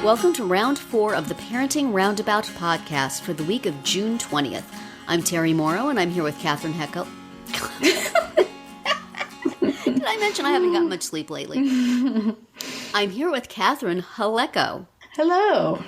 Welcome to round 4 of the Parenting Roundabout podcast for the week of June 20th. I'm Terri Morrow, and I'm here with Catherine Heckel. Did I mention I haven't gotten much sleep lately? I'm here with Catherine Halecko. Hello.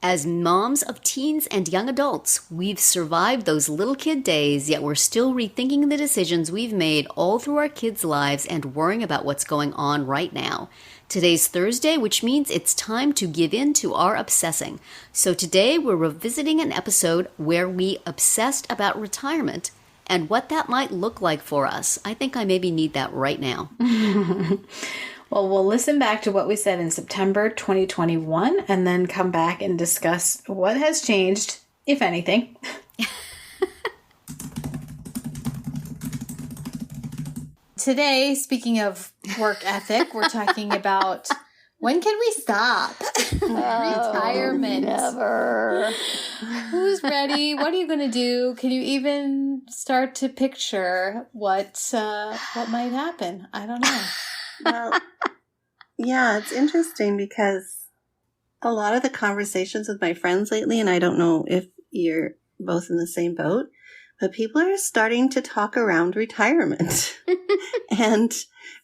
As moms of teens and young adults, we've survived those little kid days, yet we're still rethinking the decisions we've made all through our kids' lives and worrying about what's going on right now. Today's Thursday, which means it's time to give in to our obsessing. So today we're revisiting an episode where we obsessed about retirement and what that might look like for us. I think I maybe need that right now. Well, we'll listen back to what we said in September 2021 and then come back and discuss what has changed, if anything. Today, speaking of work ethic, we're talking about when can we stop? Retirement. Never. Who's ready? What are you going to do? Can you even start to picture what might happen? I don't know. Well, yeah, it's interesting because a lot of the conversations with my friends lately, and I don't know if you're both in the same boat, but people are starting to talk around retirement and,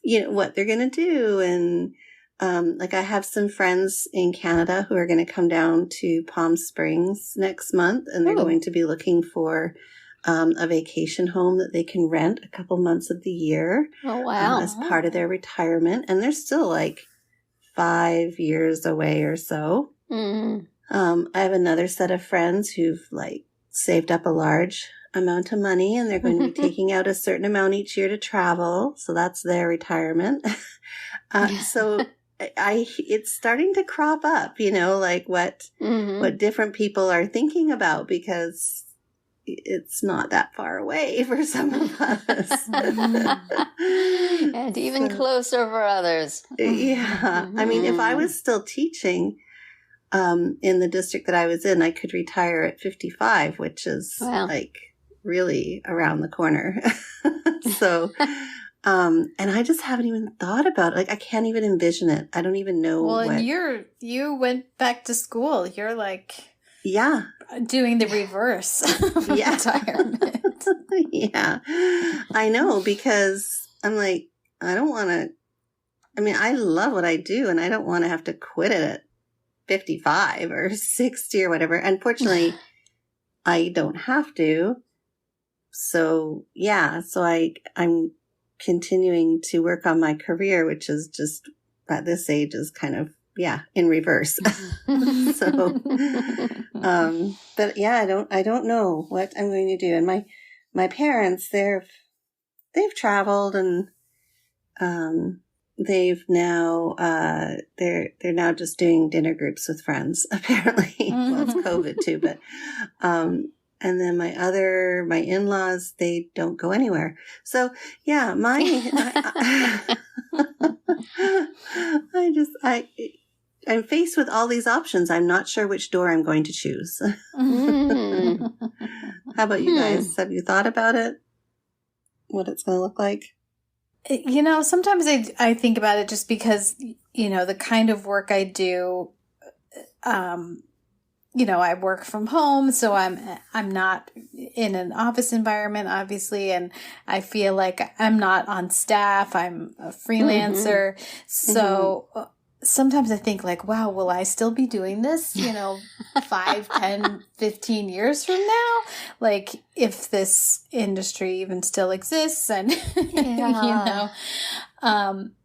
what they're going to do. And, I have some friends in Canada who are going to come down to Palm Springs next month, and they're going to be looking for a vacation home that they can rent a couple months of the year. Oh, wow. As part of their retirement. And they're still like 5 years away or so. Mm. I have another set of friends who've saved up a large amount of money, and they're going to be taking out a certain amount each year to travel. So that's their retirement. So it's starting to crop up, what different people are thinking about, because it's not that far away for some of us. And even closer for others. Yeah. I mean, if I was still teaching in the district that I was in, I could retire at 55, which is really around the corner. So, and I just haven't even thought about it. I can't even envision it. I don't even know. Well, and you went back to school. You're doing the reverse of retirement. Yeah, I know, because I'm I don't want to, I love what I do, and I don't want to have to quit it at 55 or 60 or whatever. Unfortunately, I don't have to. So, I'm continuing to work on my career, which is just at this age is kind of, in reverse. So, but I don't know what I'm going to do. And my parents, they've traveled, and, they've now, they're now just doing dinner groups with friends, apparently. Well, it's COVID too, but, and then my in-laws, they don't go anywhere. So yeah, I'm faced with all these options. I'm not sure which door I'm going to choose. How about you guys? Have you thought about it? What it's going to look like? Sometimes I think about it just because, the kind of work I do, I work from home, so I'm not in an office environment, obviously, and I feel like I'm not on staff. I'm a freelancer. So sometimes I think wow, will I still be doing this, 5, 10, 15 years from now? If this industry even still exists, and,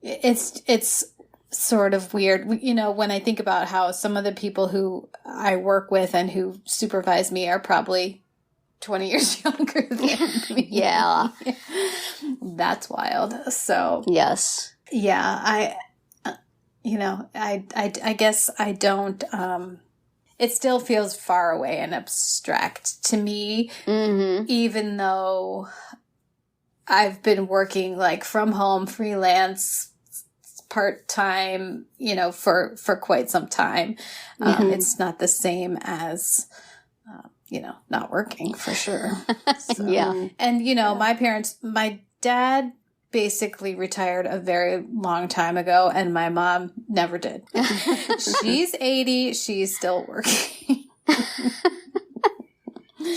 it's sort of weird. When I think about how some of the people who I work with and who supervise me are probably 20 years younger than me. Yeah. That's wild. So, yes. Yeah, I guess I don't, it still feels far away and abstract to me, even though I've been working from home, freelance, part-time, for quite some time. It's not the same as, not working, for sure. So, yeah. And, my dad basically retired a very long time ago, and my mom never did. She's 80. She's still working.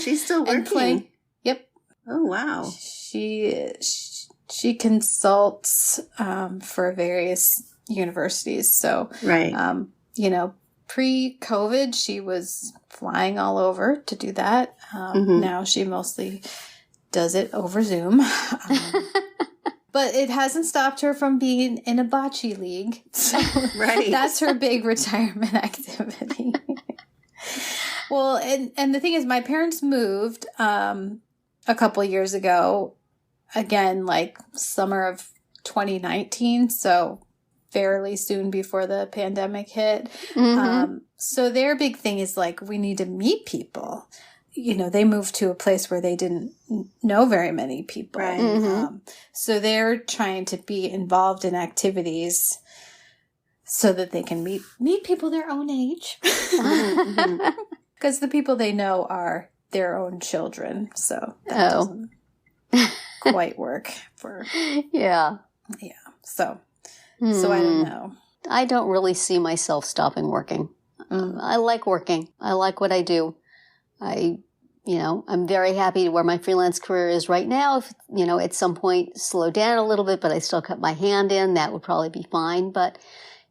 She's still working. Yep. Oh, wow. She consults for various universities. So, right. Pre-COVID, she was flying all over to do that. Now she mostly does it over Zoom. But it hasn't stopped her from being in a bocce league. So right. That's her big retirement activity. Well, and the thing is, my parents moved a couple years ago, again, like summer of 2019, so fairly soon before the pandemic hit. So their big thing is like, we need to meet people. They moved to a place where they didn't know very many people. Right. So they're trying to be involved in activities so that they can meet people their own age. Because the people they know are their own children. So that doesn't quite work for... Yeah. Yeah. So I don't know. I don't really see myself stopping working. I like working. I like what I do. I'm very happy where my freelance career is right now. If, at some point slow down a little bit, but I still cut my hand in, that would probably be fine. But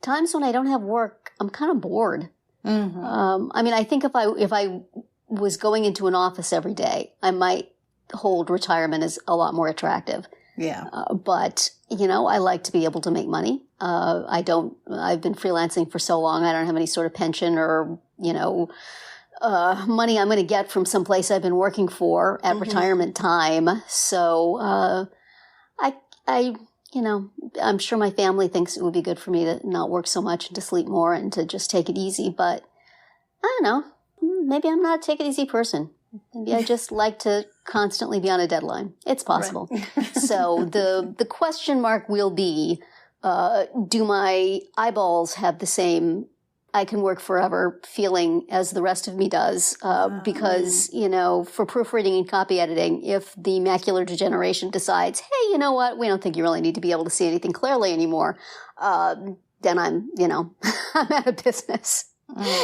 times when I don't have work, I'm kind of bored. I think if I was going into an office every day, I might hold retirement as a lot more attractive. Yeah. But I like to be able to make money. I've been freelancing for so long. I don't have any sort of pension or, money I'm going to get from someplace I've been working for at retirement time. So, I'm sure my family thinks it would be good for me to not work so much and to sleep more and to just take it easy. But I don't know. Maybe I'm not a take it easy person. Maybe I just like to constantly be on a deadline. It's possible. Right. So the question mark will be, do my eyeballs have the same I can work forever feeling as the rest of me does? Because, for proofreading and copy editing, if the macular degeneration decides, hey, you know what, we don't think you really need to be able to see anything clearly anymore, then I'm out of business.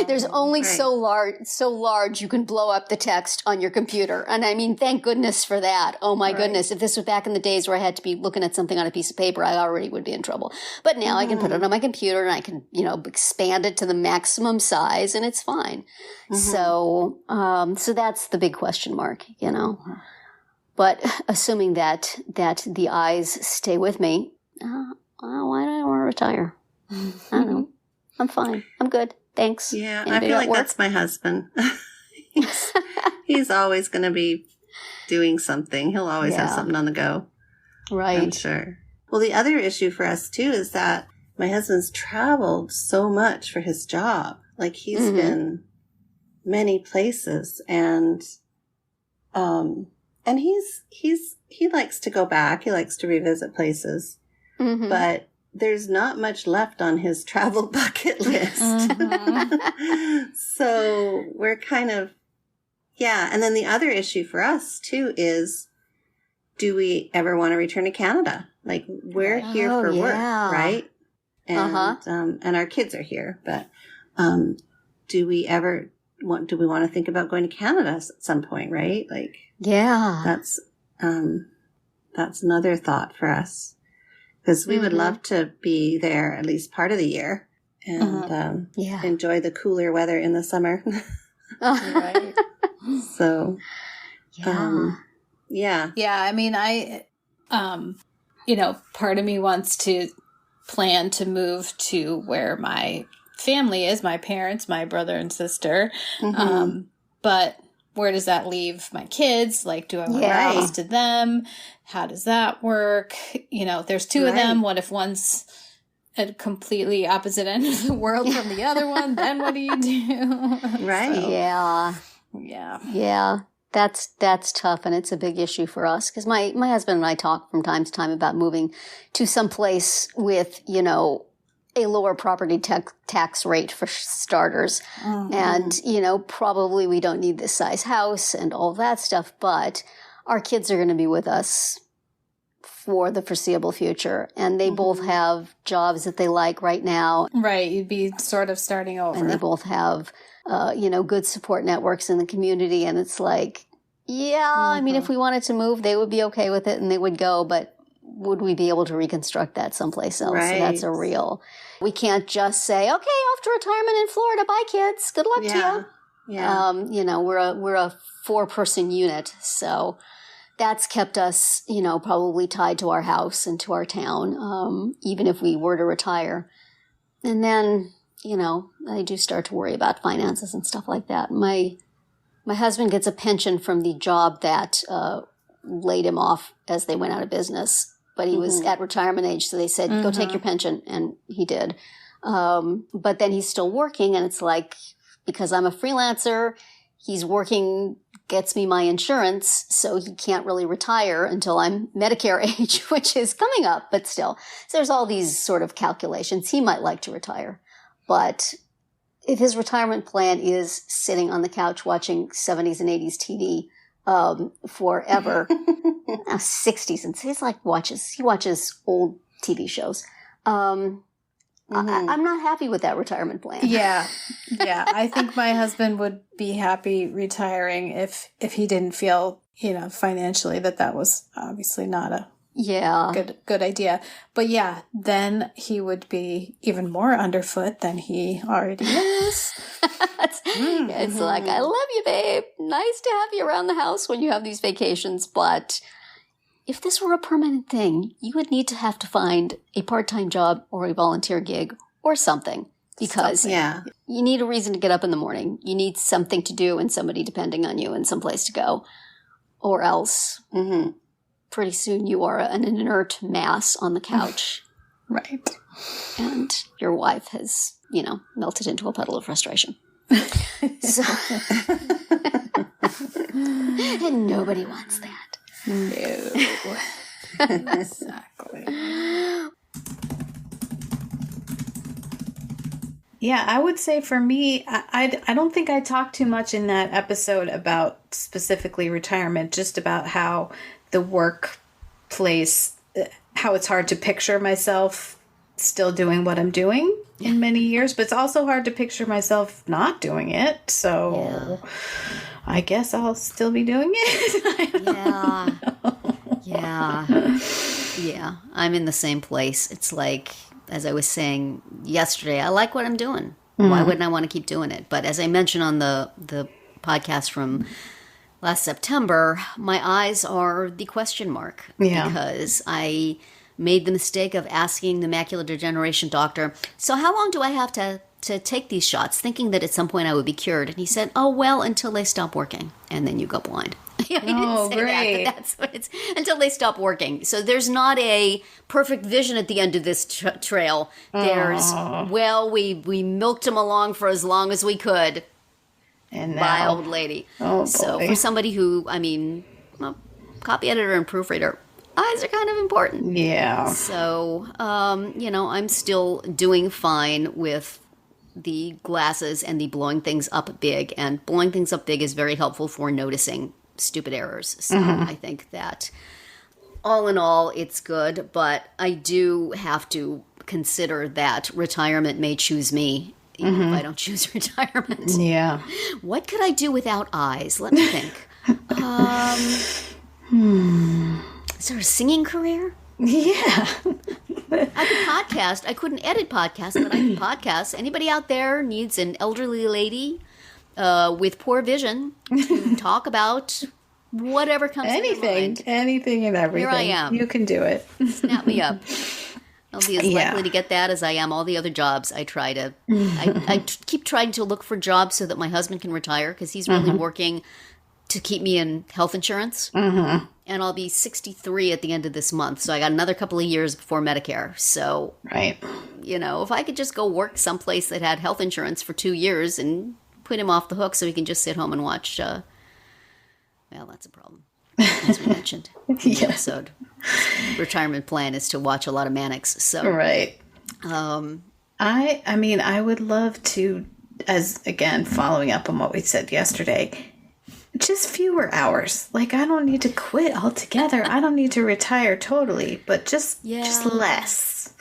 There's only so large you can blow up the text on your computer. And I mean, thank goodness for that. Oh my goodness. If this was back in the days where I had to be looking at something on a piece of paper, I already would be in trouble. But now I can put it on my computer and I can, expand it to the maximum size and it's fine. So that's the big question mark, But assuming that the eyes stay with me, why do I want to retire? I don't know. I'm fine. I'm good. Thanks. Yeah, I feel like that's my husband. he's always going to be doing something. He'll always have something on the go. Right. I'm sure. Well, the other issue for us, too, is that my husband's traveled so much for his job. Like, he's been many places. And he likes to go back. He likes to revisit places. But there's not much left on his travel bucket list. So we're kind of, And then the other issue for us too is, do we ever want to return to Canada? Like, we're here for work, right? And, and our kids are here, but, do we want to think about going to Canada at some point, right? Like, that's another thought for us. Because we would love to be there at least part of the year and enjoy the cooler weather in the summer. Right. So, I mean, part of me wants to plan to move to where my family is, my parents, my brother and sister. But where does that leave my kids? Like, do I want to be close to them? How does that work? There's two of them. What if one's at a completely opposite end of the world from the other one? Then what do you do? Right. So, Yeah. That's tough. And it's a big issue for us because my husband and I talk from time to time about moving to some place with, a lower property tax rate for starters. And, probably we don't need this size house and all that stuff, but our kids are going to be with us for the foreseeable future. And they both have jobs that they like right now. Right. You'd be sort of starting over. And they both have, good support networks in the community. And it's like, I mean, if we wanted to move, they would be okay with it and they would go. But would we be able to reconstruct that someplace else? Right. So that's a real, we can't just say, okay, off to retirement in Florida. Bye, kids. Good luck to you. Yeah. We're a 4-person unit. So that's kept us, probably tied to our house and to our town, even if we were to retire. And then, I do start to worry about finances and stuff like that. My husband gets a pension from the job that laid him off as they went out of business. But he was at retirement age, so they said, go take your pension, and he did. But then he's still working, and it's like, because I'm a freelancer, he's working, gets me my insurance, so he can't really retire until I'm Medicare age, which is coming up, but still. So there's all these sort of calculations. He might like to retire, but if his retirement plan is sitting on the couch watching 70s and 80s TV forever, 60s, and he's like he watches old TV shows. I'm not happy with that retirement plan. Yeah. I think my husband would be happy retiring if he didn't feel, financially that was obviously not a good idea. But yeah, then he would be even more underfoot than he already is. It's like, I love you, babe. Nice to have you around the house when you have these vacations, but if this were a permanent thing, you would need to have to find a part-time job or a volunteer gig or something, because you need a reason to get up in the morning. You need something to do and somebody depending on you and someplace to go, or else pretty soon you are an inert mass on the couch. Right. And your wife has, melted into a puddle of frustration. So, and nobody wants that. No. Exactly. Yeah, I would say for me, I don't think I talked too much in that episode about specifically retirement, just about how the workplace, how it's hard to picture myself still doing what I'm doing in many years, but it's also hard to picture myself not doing it. So I guess I'll still be doing it. Yeah. I'm in the same place. It's like, as I was saying yesterday, I like what I'm doing. Why wouldn't I want to keep doing it? But as I mentioned on the podcast from last September, my eyes are the question mark. Yeah. Because I made the mistake of asking the macular degeneration doctor, so how long do I have to take these shots, thinking that at some point I would be cured? And he said, oh, well, until they stop working. And then you go blind. He didn't say great. that, but that's what it's, until they stop working. So there's not a perfect vision at the end of this trail. There's, we milked him along for as long as we could. And by now, old lady. Oh, so boy. for somebody who, copy editor and proofreader, eyes are kind of important. Yeah. So, I'm still doing fine with the glasses and the blowing things up big. And blowing things up big is very helpful for noticing stupid errors. So I think that all in all, it's good. But I do have to consider that retirement may choose me, even if I don't choose retirement. Yeah. What could I do without eyes? Let me think. Is there a singing career? Yeah. I could podcast. I couldn't edit podcasts, but I can podcast. Anybody out there needs an elderly lady with poor vision to talk about whatever comes to their mind. Anything and everything. Here I am. You can do it. Snap me up. I'll be as likely to get that as I am all the other jobs. I keep trying to look for jobs so that my husband can retire, because he's really working to keep me in health insurance. And I'll be 63 at the end of this month. So I got another couple of years before Medicare. So, right. If I could just go work someplace that had health insurance for 2 years and put him off the hook so he can just sit home and watch, well, that's a problem. As we mentioned in the episode. Retirement plan is to watch a lot of Mannix. So right. I would love to, as again, following up on what we said yesterday, just fewer hours. Like, I don't need to quit altogether. I don't need to retire totally, but just less.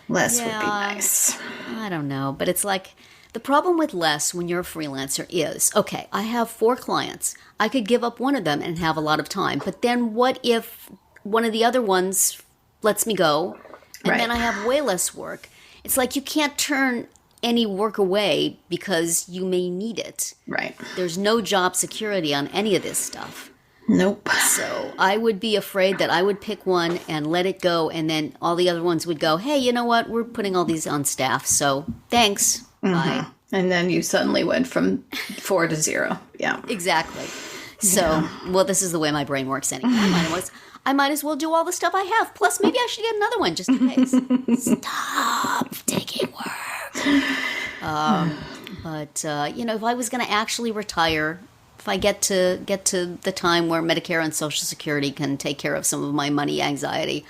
Less would be nice. I don't know, but it's like the problem with less when you're a freelancer is, okay, I have 4 clients. I could give up one of them and have a lot of time, but then what if one of the other ones lets me go and then I have way less work? It's like you can't turn any work away because you may need it. Right. There's no job security on any of this stuff. Nope. So I would be afraid that I would pick one and let it go, and then all the other ones would go, hey, you know what? We're putting all these on staff, so thanks. Bye. And then you suddenly went from 4 to 0. Yeah. Exactly. So, well, this is the way my brain works anyway. I might as well do all the stuff I have. Plus, maybe I should get another one just in case. Stop taking work. But if I was going to actually retire, if I get to the time where Medicare and Social Security can take care of some of my money anxiety,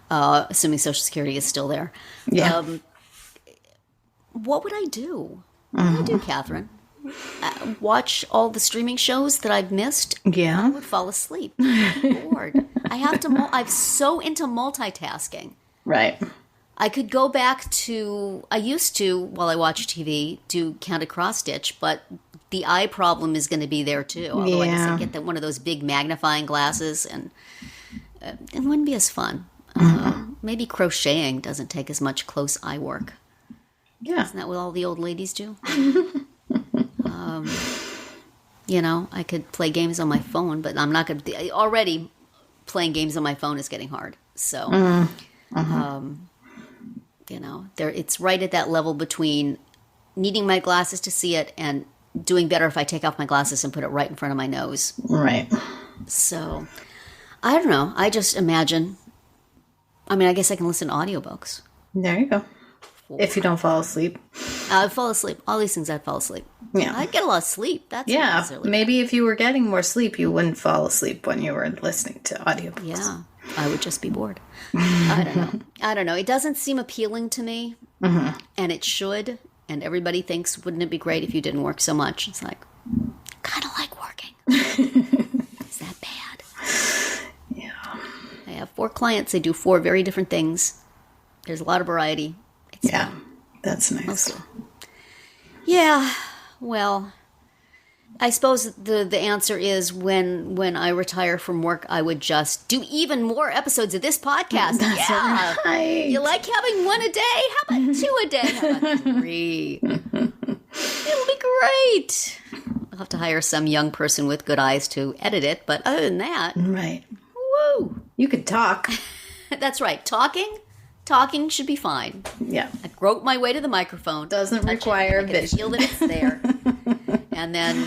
assuming Social Security is still there, what would I do? What would I do, Catherine? Watch all the streaming shows that I've missed? Yeah. I would fall asleep. I'm bored. I'm so into multitasking. Right. I could go back to, I used to, while I watch TV, do counted cross stitch, but the eye problem is going to be there too. Although I guess I get one of those big magnifying glasses, and it wouldn't be as fun. Maybe crocheting doesn't take as much close eye work. Yeah. Isn't that what all the old ladies do? I could play games on my phone, but I'm not going to. Already, playing games on my phone is getting hard. So, it's right at that level between needing my glasses to see it and doing better if I take off my glasses and put it right in front of my nose. Right. So, I don't know. I just imagine. I mean, I guess I can listen to audiobooks. There you go. If you don't fall asleep. I'd fall asleep. All these things, I'd fall asleep. Yeah. I'd get a lot of sleep. That's maybe if you were getting more sleep, you wouldn't fall asleep when you were listening to audiobooks. Yeah. I would just be bored. I don't know. It doesn't seem appealing to me. And it should. And everybody thinks, wouldn't it be great if you didn't work so much? It's like, kind of like working. Is that bad? Yeah. I have 4 clients. They do 4 very different things. There's a lot of variety. That's nice. Mostly. Yeah, well, I suppose the answer is when I retire from work, I would just do even more episodes of this podcast. That's right. You like having 1 a day? How about 2 a day? How about 3? It'll be great. I'll have to hire some young person with good eyes to edit it, but other than that, right. Woo! You could talk. That's right. Talking should be fine. Yeah. I grope my way to the microphone. Doesn't require vision. Feel that it's there. And then,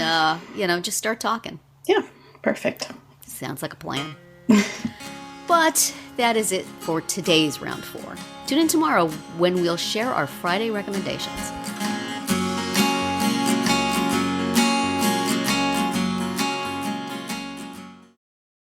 just start talking. Yeah. Perfect. Sounds like a plan. But that is it for today's round 4. Tune in tomorrow when we'll share our Friday recommendations.